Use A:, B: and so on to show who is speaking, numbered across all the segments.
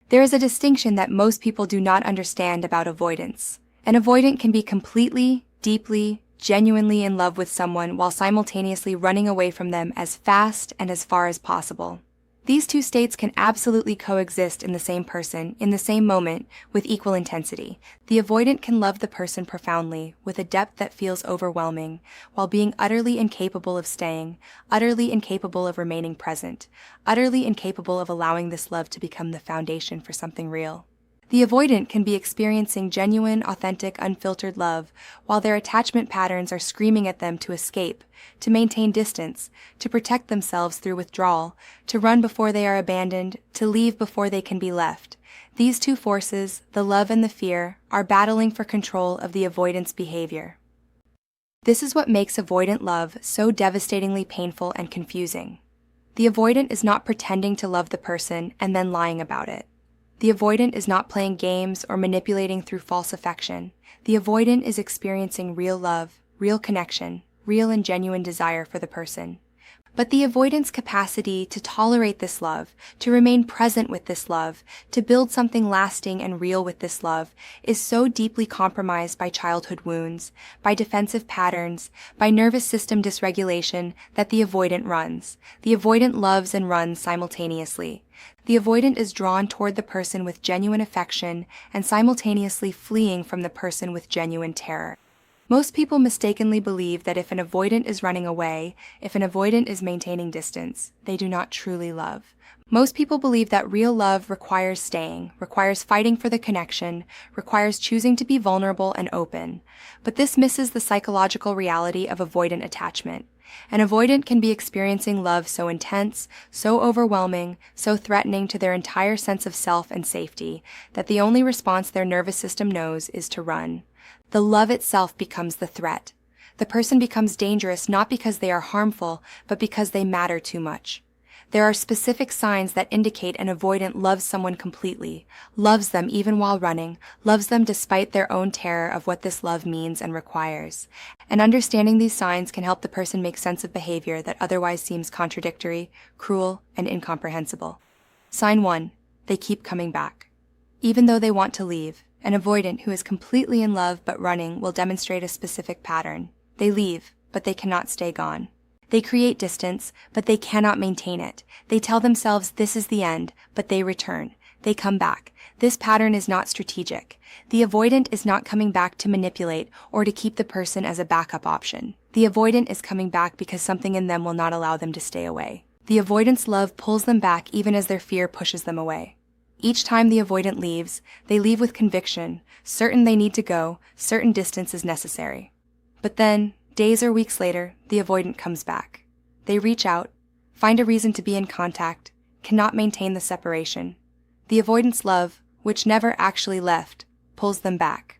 A: There is a distinction that most people do not understand about avoidance. An avoidant can be completely, deeply, genuinely in love with someone while simultaneously running away from them as fast and as far as possible. These two states can absolutely coexist in the same person, in the same moment, with equal intensity. The avoidant can love the person profoundly, with a depth that feels overwhelming, while being utterly incapable of staying, utterly incapable of remaining present, utterly incapable of allowing this love to become the foundation for something real. The avoidant can be experiencing genuine, authentic, unfiltered love, while their attachment patterns are screaming at them to escape, to maintain distance, to protect themselves through withdrawal, to run before they are abandoned, to leave before they can be left. These two forces, the love and the fear, are battling for control of the avoidant's behavior. This is what makes avoidant love so devastatingly painful and confusing. The avoidant is not pretending to love the person and then lying about it. The avoidant is not playing games or manipulating through false affection. The avoidant is experiencing real love, real connection, real and genuine desire for the person. But the avoidant's capacity to tolerate this love, to remain present with this love, to build something lasting and real with this love, is so deeply compromised by childhood wounds, by defensive patterns, by nervous system dysregulation that the avoidant runs. The avoidant loves and runs simultaneously. The avoidant is drawn toward the person with genuine affection and simultaneously fleeing from the person with genuine terror. Most people mistakenly believe that if an avoidant is running away, if an avoidant is maintaining distance, they do not truly love. Most people believe that real love requires staying, requires fighting for the connection, requires choosing to be vulnerable and open. But this misses the psychological reality of avoidant attachment. An avoidant can be experiencing love so intense, so overwhelming, so threatening to their entire sense of self and safety, that the only response their nervous system knows is to run. The love itself becomes the threat. The person becomes dangerous not because they are harmful, but because they matter too much. There are specific signs that indicate an avoidant loves someone completely, loves them even while running, loves them despite their own terror of what this love means and requires. And understanding these signs can help the person make sense of behavior that otherwise seems contradictory, cruel, and incomprehensible. Sign 1. They keep coming back. Even though they want to leave, an avoidant who is completely in love but running will demonstrate a specific pattern. They leave, but they cannot stay gone. They create distance, but they cannot maintain it. They tell themselves this is the end, but they return. They come back. This pattern is not strategic. The avoidant is not coming back to manipulate or to keep the person as a backup option. The avoidant is coming back because something in them will not allow them to stay away. The avoidant's love pulls them back even as their fear pushes them away. Each time the avoidant leaves, they leave with conviction, certain they need to go, certain distance is necessary. But then, days or weeks later, the avoidant comes back. They reach out, find a reason to be in contact, cannot maintain the separation. The avoidant's love, which never actually left, pulls them back.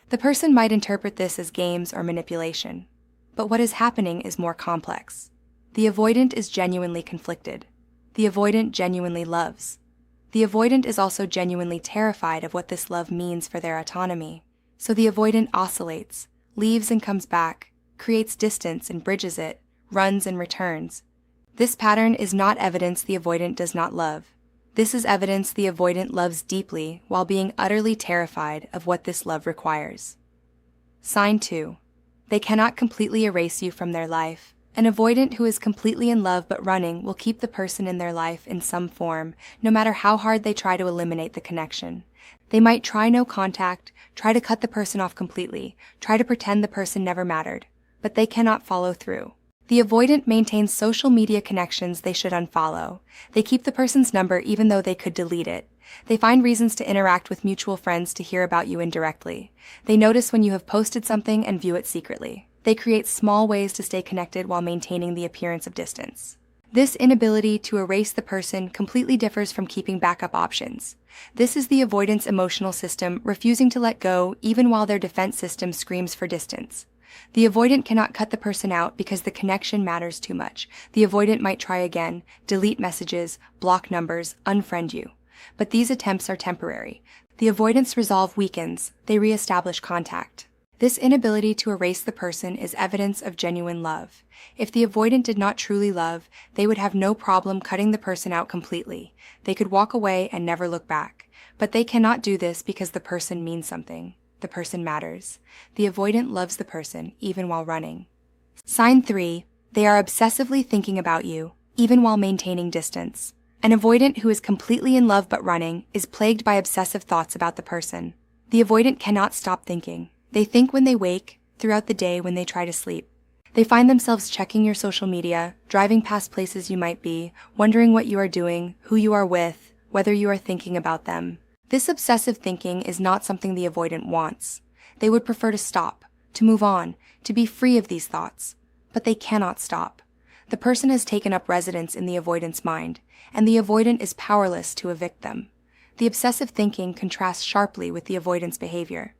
A: The person might interpret this as games or manipulation, but what is happening is more complex. The avoidant is genuinely conflicted. The avoidant genuinely loves. The avoidant is also genuinely terrified of what this love means for their autonomy. So the avoidant oscillates, leaves and comes back, creates distance and bridges it, runs and returns. This pattern is not evidence the avoidant does not love. This is evidence the avoidant loves deeply while being utterly terrified of what this love requires. Sign 2. They cannot completely erase you from their life. An avoidant who is completely in love but running will keep the person in their life in some form, no matter how hard they try to eliminate the connection. They might try no contact, try to cut the person off completely, try to pretend the person never mattered, but they cannot follow through. The avoidant maintains social media connections they should unfollow. They keep the person's number even though they could delete it. They find reasons to interact with mutual friends to hear about you indirectly. They notice when you have posted something and view it secretly. They create small ways to stay connected while maintaining the appearance of distance. This inability to erase the person completely differs from keeping backup options. This is the avoidance emotional system refusing to let go even while their defense system screams for distance. The avoidant cannot cut the person out because the connection matters too much. The avoidant might try again, delete messages, block numbers, unfriend you. But these attempts are temporary. The avoidance resolve weakens, they reestablish contact. This inability to erase the person is evidence of genuine love. If the avoidant did not truly love, they would have no problem cutting the person out completely. They could walk away and never look back. But they cannot do this because the person means something. The person matters. The avoidant loves the person, even while running. Sign 3. They are obsessively thinking about you, even while maintaining distance. An avoidant who is completely in love but running is plagued by obsessive thoughts about the person. The avoidant cannot stop thinking. They think when they wake, throughout the day when they try to sleep. They find themselves checking your social media, driving past places you might be, wondering what you are doing, who you are with, whether you are thinking about them. This obsessive thinking is not something the avoidant wants. They would prefer to stop, to move on, to be free of these thoughts. But they cannot stop. The person has taken up residence in the avoidant's mind, and the avoidant is powerless to evict them. The obsessive thinking contrasts sharply with the avoidant's behavior.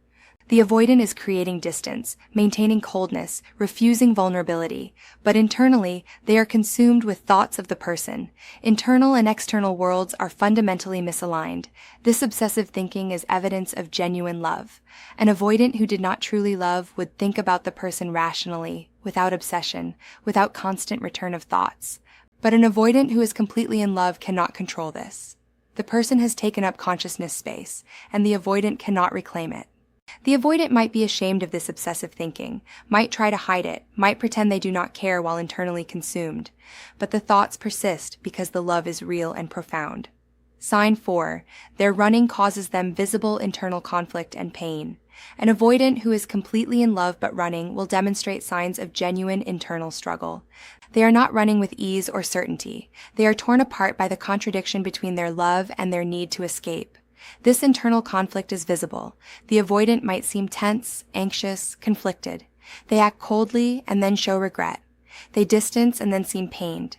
A: The avoidant is creating distance, maintaining coldness, refusing vulnerability, but internally, they are consumed with thoughts of the person. Internal and external worlds are fundamentally misaligned. This obsessive thinking is evidence of genuine love. An avoidant who did not truly love would think about the person rationally, without obsession, without constant return of thoughts. But an avoidant who is completely in love cannot control this. The person has taken up consciousness space, and the avoidant cannot reclaim it. The avoidant might be ashamed of this obsessive thinking, might try to hide it, might pretend they do not care while internally consumed. But the thoughts persist because the love is real and profound. Sign 4. Their running causes them visible internal conflict and pain. An avoidant who is completely in love but running will demonstrate signs of genuine internal struggle. They are not running with ease or certainty. They are torn apart by the contradiction between their love and their need to escape. This internal conflict is visible. The avoidant might seem tense, anxious, conflicted. They act coldly and then show regret. They distance and then seem pained.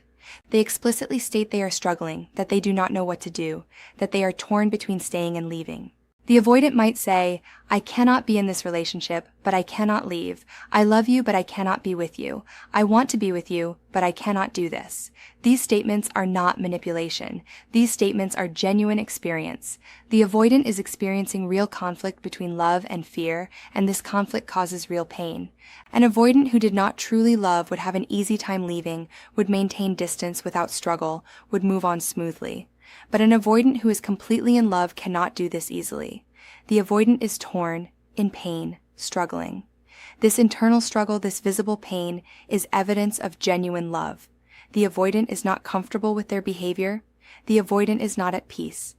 A: They explicitly state they are struggling, that they do not know what to do, that they are torn between staying and leaving. The avoidant might say, I cannot be in this relationship, but I cannot leave. I love you, but I cannot be with you. I want to be with you, but I cannot do this. These statements are not manipulation. These statements are genuine experience. The avoidant is experiencing real conflict between love and fear, and this conflict causes real pain. An avoidant who did not truly love would have an easy time leaving, would maintain distance without struggle, would move on smoothly. But an avoidant who is completely in love cannot do this easily. The avoidant is torn, in pain, struggling. This internal struggle, this visible pain, is evidence of genuine love. The avoidant is not comfortable with their behavior. The avoidant is not at peace.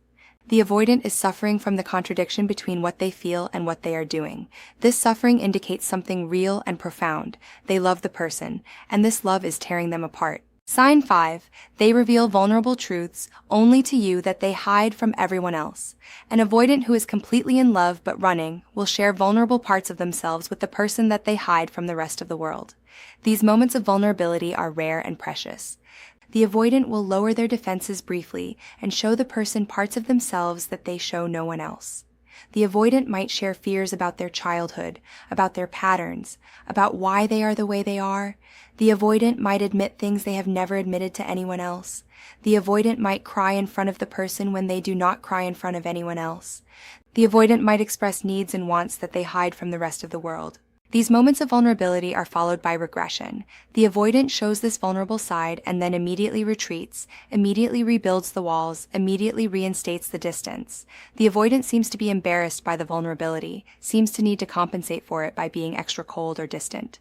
A: The avoidant is suffering from the contradiction between what they feel and what they are doing. This suffering indicates something real and profound. They love the person, and this love is tearing them apart. Sign 5. They reveal vulnerable truths only to you that they hide from everyone else. An avoidant who is completely in love but running will share vulnerable parts of themselves with the person that they hide from the rest of the world. These moments of vulnerability are rare and precious. The avoidant will lower their defenses briefly and show the person parts of themselves that they show no one else. The avoidant might share fears about their childhood, about their patterns, about why they are the way they are. The avoidant might admit things they have never admitted to anyone else. The avoidant might cry in front of the person when they do not cry in front of anyone else. The avoidant might express needs and wants that they hide from the rest of the world. These moments of vulnerability are followed by regression. The avoidant shows this vulnerable side and then immediately retreats, immediately rebuilds the walls, immediately reinstates the distance. The avoidant seems to be embarrassed by the vulnerability, seems to need to compensate for it by being extra cold or distant.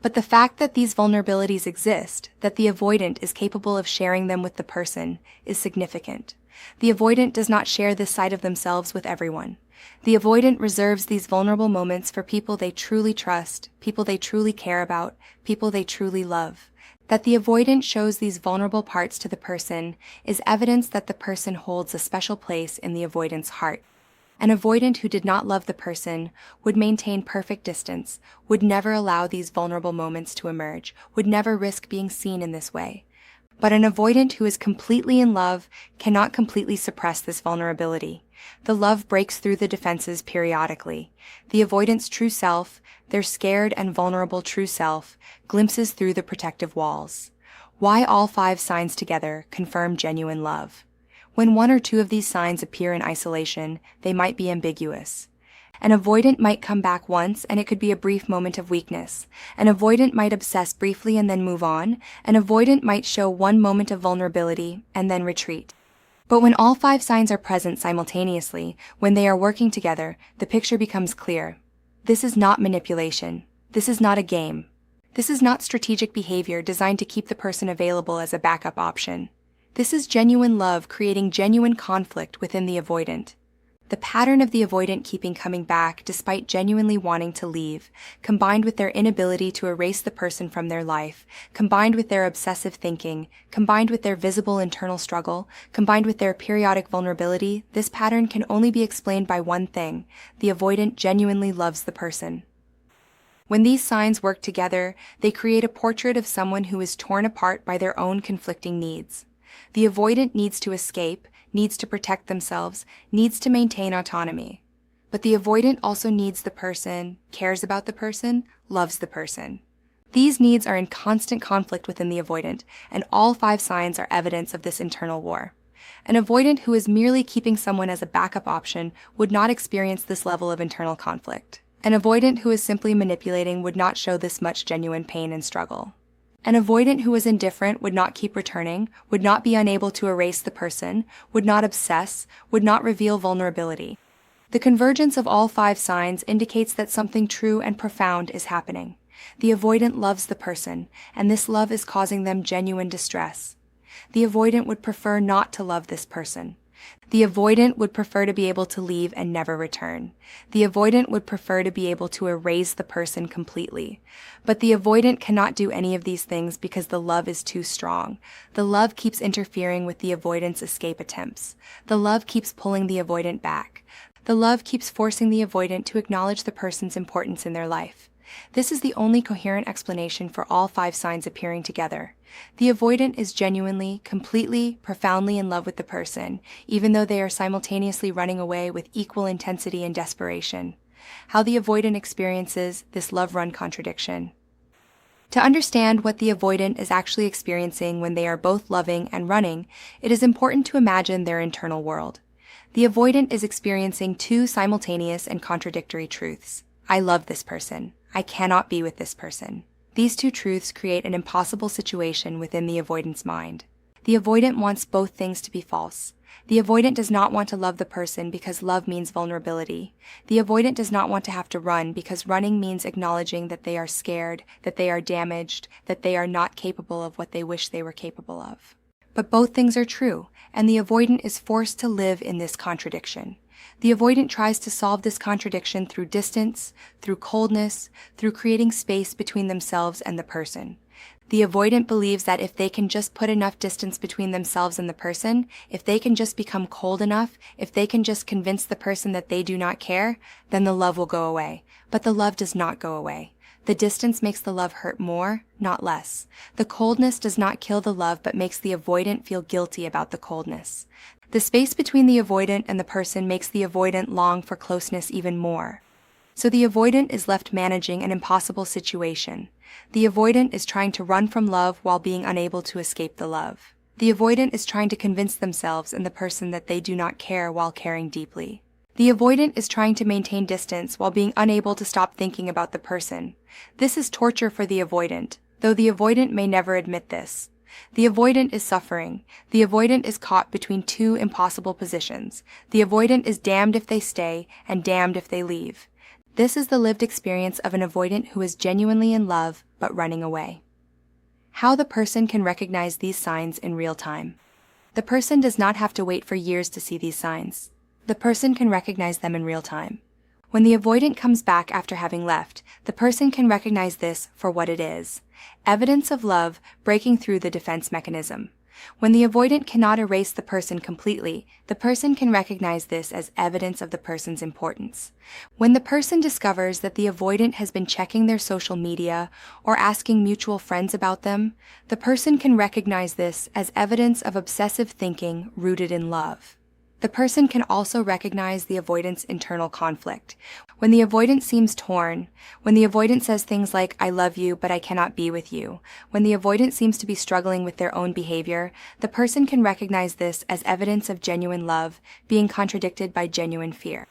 A: But the fact that these vulnerabilities exist, that the avoidant is capable of sharing them with the person, is significant. The avoidant does not share this side of themselves with everyone. The avoidant reserves these vulnerable moments for people they truly trust, people they truly care about, people they truly love. That the avoidant shows these vulnerable parts to the person is evidence that the person holds a special place in the avoidant's heart. An avoidant who did not love the person would maintain perfect distance, would never allow these vulnerable moments to emerge, would never risk being seen in this way. But an avoidant who is completely in love cannot completely suppress this vulnerability. The love breaks through the defenses periodically. The avoidant's true self, their scared and vulnerable true self, glimpses through the protective walls. Why all 5 signs together confirm genuine love? When 1 or 2 of these signs appear in isolation, they might be ambiguous. An avoidant might come back once and it could be a brief moment of weakness. An avoidant might obsess briefly and then move on. An avoidant might show one moment of vulnerability and then retreat. But when all 5 signs are present simultaneously, when they are working together, the picture becomes clear. This is not manipulation. This is not a game. This is not strategic behavior designed to keep the person available as a backup option. This is genuine love creating genuine conflict within the avoidant. The pattern of the avoidant keeping coming back despite genuinely wanting to leave, combined with their inability to erase the person from their life, combined with their obsessive thinking, combined with their visible internal struggle, combined with their periodic vulnerability, this pattern can only be explained by one thing: the avoidant genuinely loves the person. When these signs work together, they create a portrait of someone who is torn apart by their own conflicting needs. The avoidant needs to escape, needs to protect themselves, needs to maintain autonomy. But the avoidant also needs the person, cares about the person, loves the person. These needs are in constant conflict within the avoidant, and all 5 signs are evidence of this internal war. An avoidant who is merely keeping someone as a backup option would not experience this level of internal conflict. An avoidant who is simply manipulating would not show this much genuine pain and struggle. An avoidant who is indifferent would not keep returning, would not be unable to erase the person, would not obsess, would not reveal vulnerability. The convergence of all 5 signs indicates that something true and profound is happening. The avoidant loves the person, and this love is causing them genuine distress. The avoidant would prefer not to love this person. The avoidant would prefer to be able to leave and never return. The avoidant would prefer to be able to erase the person completely. But the avoidant cannot do any of these things because the love is too strong. The love keeps interfering with the avoidant's escape attempts. The love keeps pulling the avoidant back. The love keeps forcing the avoidant to acknowledge the person's importance in their life. This is the only coherent explanation for all 5 signs appearing together. The avoidant is genuinely, completely, profoundly in love with the person, even though they are simultaneously running away with equal intensity and desperation. How the avoidant experiences this love-run contradiction. To understand what the avoidant is actually experiencing when they are both loving and running, it is important to imagine their internal world. The avoidant is experiencing 2 simultaneous and contradictory truths. I love this person. I cannot be with this person. These 2 truths create an impossible situation within the avoidant's mind. The avoidant wants both things to be false. The avoidant does not want to love the person because love means vulnerability. The avoidant does not want to have to run because running means acknowledging that they are scared, that they are damaged, that they are not capable of what they wish they were capable of. But both things are true, and the avoidant is forced to live in this contradiction. The avoidant tries to solve this contradiction through distance, through coldness, through creating space between themselves and the person. The avoidant believes that if they can just put enough distance between themselves and the person, if they can just become cold enough, if they can just convince the person that they do not care, then the love will go away. But the love does not go away. The distance makes the love hurt more, not less. The coldness does not kill the love but makes the avoidant feel guilty about the coldness. The space between the avoidant and the person makes the avoidant long for closeness even more. So the avoidant is left managing an impossible situation. The avoidant is trying to run from love while being unable to escape the love. The avoidant is trying to convince themselves and the person that they do not care while caring deeply. The avoidant is trying to maintain distance while being unable to stop thinking about the person. This is torture for the avoidant, though the avoidant may never admit this. The avoidant is suffering. The avoidant is caught between 2 impossible positions. The avoidant is damned if they stay and damned if they leave. This is the lived experience of an avoidant who is genuinely in love but running away. How the person can recognize these signs in real time. The person does not have to wait for years to see these signs. The person can recognize them in real time. When the avoidant comes back after having left, the person can recognize this for what it is: evidence of love breaking through the defense mechanism. When the avoidant cannot erase the person completely, the person can recognize this as evidence of the person's importance. When the person discovers that the avoidant has been checking their social media or asking mutual friends about them, the person can recognize this as evidence of obsessive thinking rooted in love. The person can also recognize the avoidant's internal conflict. When the avoidant seems torn, when the avoidant says things like, "I love you, but I cannot be with you," when the avoidant seems to be struggling with their own behavior, the person can recognize this as evidence of genuine love being contradicted by genuine fear.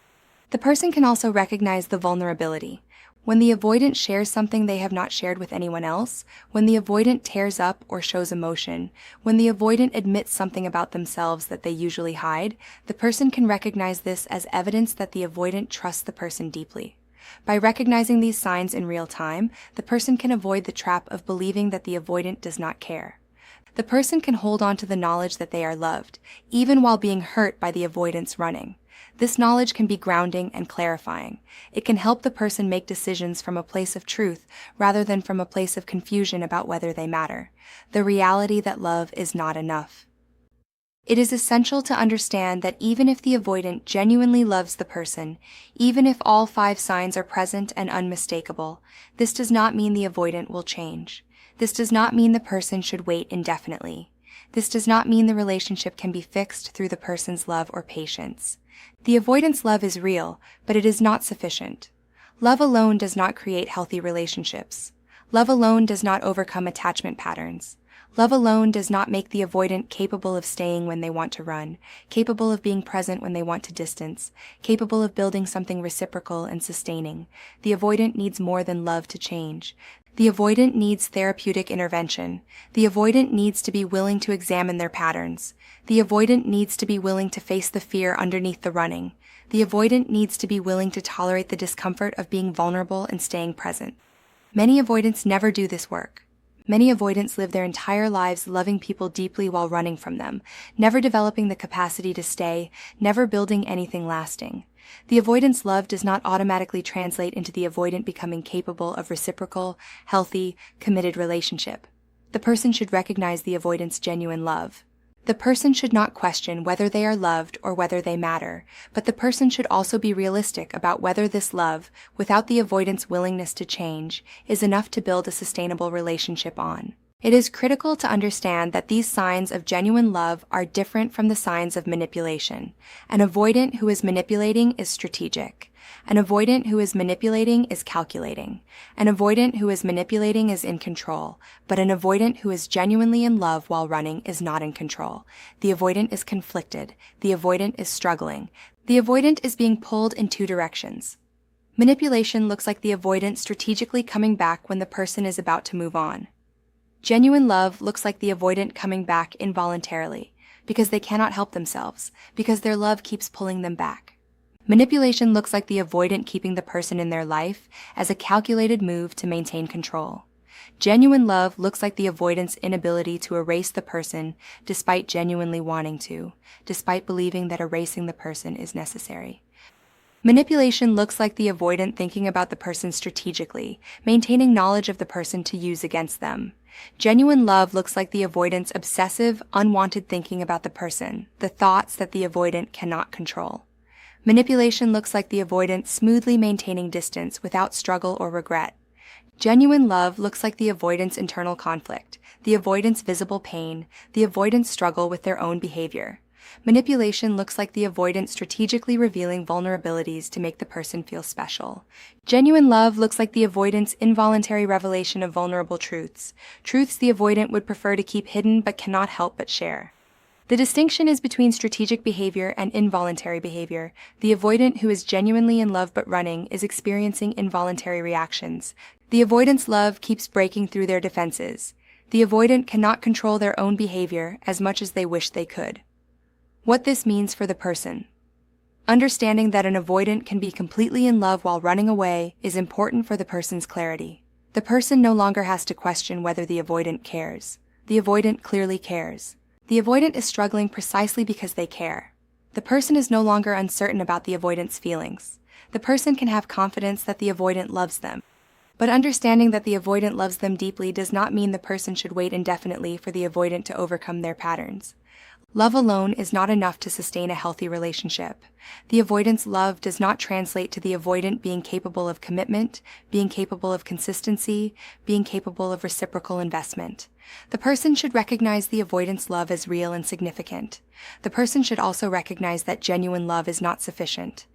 A: The person can also recognize the vulnerability. When the avoidant shares something they have not shared with anyone else, when the avoidant tears up or shows emotion, when the avoidant admits something about themselves that they usually hide, the person can recognize this as evidence that the avoidant trusts the person deeply. By recognizing these signs in real time, the person can avoid the trap of believing that the avoidant does not care. The person can hold on to the knowledge that they are loved, even while being hurt by the avoidance running. This knowledge can be grounding and clarifying. It can help the person make decisions from a place of truth rather than from a place of confusion about whether they matter. The reality that love is not enough. It is essential to understand that even if the avoidant genuinely loves the person, even if all 5 signs are present and unmistakable, this does not mean the avoidant will change. This does not mean the person should wait indefinitely. This does not mean the relationship can be fixed through the person's love or patience. The avoidant's love is real, but it is not sufficient. Love alone does not create healthy relationships. Love alone does not overcome attachment patterns. Love alone does not make the avoidant capable of staying when they want to run, capable of being present when they want to distance, capable of building something reciprocal and sustaining. The avoidant needs more than love to change. The avoidant needs therapeutic intervention. The avoidant needs to be willing to examine their patterns. The avoidant needs to be willing to face the fear underneath the running. The avoidant needs to be willing to tolerate the discomfort of being vulnerable and staying present. Many avoidants never do this work. Many avoidants live their entire lives loving people deeply while running from them, never developing the capacity to stay, never building anything lasting. The avoidant's love does not automatically translate into the avoidant becoming capable of reciprocal, healthy, committed relationship. The person should recognize the avoidant's genuine love. The person should not question whether they are loved or whether they matter, but the person should also be realistic about whether this love, without the avoidant's willingness to change, is enough to build a sustainable relationship on. It is critical to understand that these signs of genuine love are different from the signs of manipulation. An avoidant who is manipulating is strategic. An avoidant who is manipulating is calculating. An avoidant who is manipulating is in control, but an avoidant who is genuinely in love while running is not in control. The avoidant is conflicted. The avoidant is struggling. The avoidant is being pulled in 2 directions. Manipulation looks like the avoidant strategically coming back when the person is about to move on. Genuine love looks like the avoidant coming back involuntarily, because they cannot help themselves, because their love keeps pulling them back. Manipulation looks like the avoidant keeping the person in their life as a calculated move to maintain control. Genuine love looks like the avoidant's inability to erase the person despite genuinely wanting to, despite believing that erasing the person is necessary. Manipulation looks like the avoidant thinking about the person strategically, maintaining knowledge of the person to use against them. Genuine love looks like the avoidant's obsessive, unwanted thinking about the person, the thoughts that the avoidant cannot control. Manipulation looks like the avoidant smoothly maintaining distance without struggle or regret. Genuine love looks like the avoidant's internal conflict, the avoidant's visible pain, the avoidant's struggle with their own behavior. Manipulation looks like the avoidant strategically revealing vulnerabilities to make the person feel special. Genuine love looks like the avoidant's involuntary revelation of vulnerable truths, truths the avoidant would prefer to keep hidden but cannot help but share. The distinction is between strategic behavior and involuntary behavior. The avoidant who is genuinely in love but running is experiencing involuntary reactions. The avoidant's love keeps breaking through their defenses. The avoidant cannot control their own behavior as much as they wish they could. What this means for the person. Understanding that an avoidant can be completely in love while running away is important for the person's clarity. The person no longer has to question whether the avoidant cares. The avoidant clearly cares. The avoidant is struggling precisely because they care. The person is no longer uncertain about the avoidant's feelings. The person can have confidence that the avoidant loves them. But understanding that the avoidant loves them deeply does not mean the person should wait indefinitely for the avoidant to overcome their patterns. Love alone is not enough to sustain a healthy relationship. The avoidant's love does not translate to the avoidant being capable of commitment, being capable of consistency, being capable of reciprocal investment. The person should recognize the avoidant's love as real and significant. The person should also recognize that genuine love is not sufficient.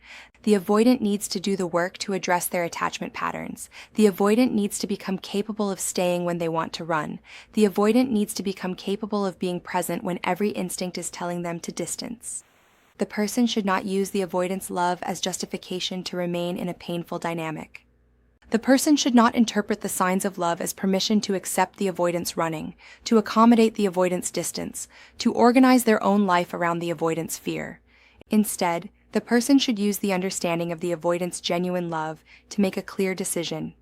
A: The avoidant needs to do the work to address their attachment patterns. The avoidant needs to become capable of staying when they want to run. The avoidant needs to become capable of being present when every instinct is telling them to distance. the person should not use the avoidance love as justification to remain in a painful dynamic. The person should not interpret the signs of love as permission to accept the avoidance running, to accommodate the avoidance distance, to organize their own life around the avoidance fear. Instead, the person should use the understanding of the avoidance genuine love to make a clear decision.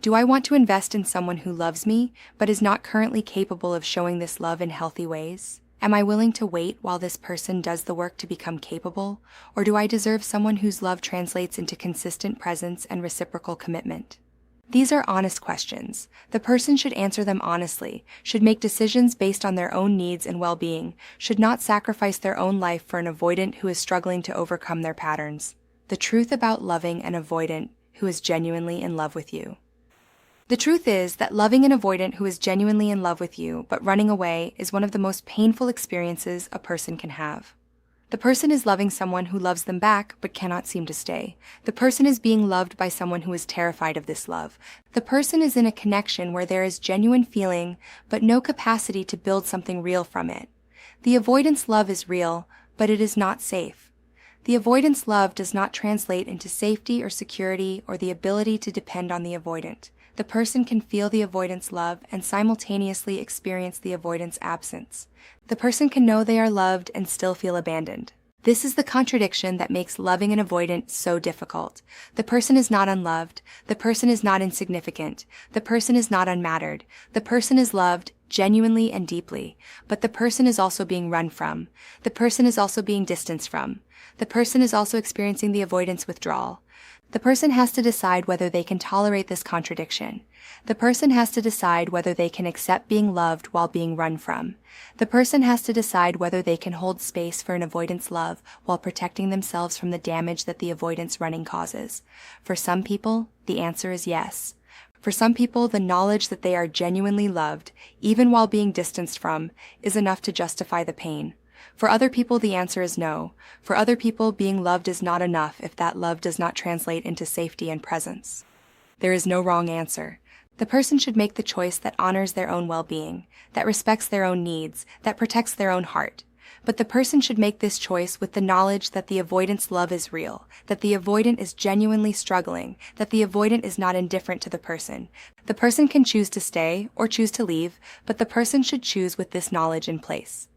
A: Do I want to invest in someone who loves me, but is not currently capable of showing this love in healthy ways? Am I willing to wait while this person does the work to become capable, or do I deserve someone whose love translates into consistent presence and reciprocal commitment? These are honest questions. The person should answer them honestly, should make decisions based on their own needs and well-being, should not sacrifice their own life for an avoidant who is struggling to overcome their patterns. The truth about loving an avoidant who is genuinely in love with you. The truth is that loving an avoidant who is genuinely in love with you but running away is one of the most painful experiences a person can have. The person is loving someone who loves them back but cannot seem to stay. The person is being loved by someone who is terrified of this love. The person is in a connection where there is genuine feeling but no capacity to build something real from it. The avoidance love is real, but it is not safe. The avoidance love does not translate into safety or security or the ability to depend on the avoidant. The person can feel the avoidance love and simultaneously experience the avoidance absence. The person can know they are loved and still feel abandoned. This is the contradiction that makes loving an avoidant so difficult. The person is not unloved. The person is not insignificant. The person is not unmattered. The person is loved genuinely and deeply, but the person is also being run from. The person is also being distanced from. The person is also experiencing the avoidance withdrawal. The person has to decide whether they can tolerate this contradiction. The person has to decide whether they can accept being loved while being run from. The person has to decide whether they can hold space for an avoidance love while protecting themselves from the damage that the avoidance running causes. For some people, the answer is yes. For some people, the knowledge that they are genuinely loved, even while being distanced from, is enough to justify the pain. For other people, the answer is no. For other people, being loved is not enough if that love does not translate into safety and presence. There is no wrong answer. The person should make the choice that honors their own well-being, that respects their own needs, that protects their own heart. But the person should make this choice with the knowledge that the avoidance love is real, that the avoidant is genuinely struggling, that the avoidant is not indifferent to the person. The person can choose to stay or choose to leave, but the person should choose with this knowledge in place.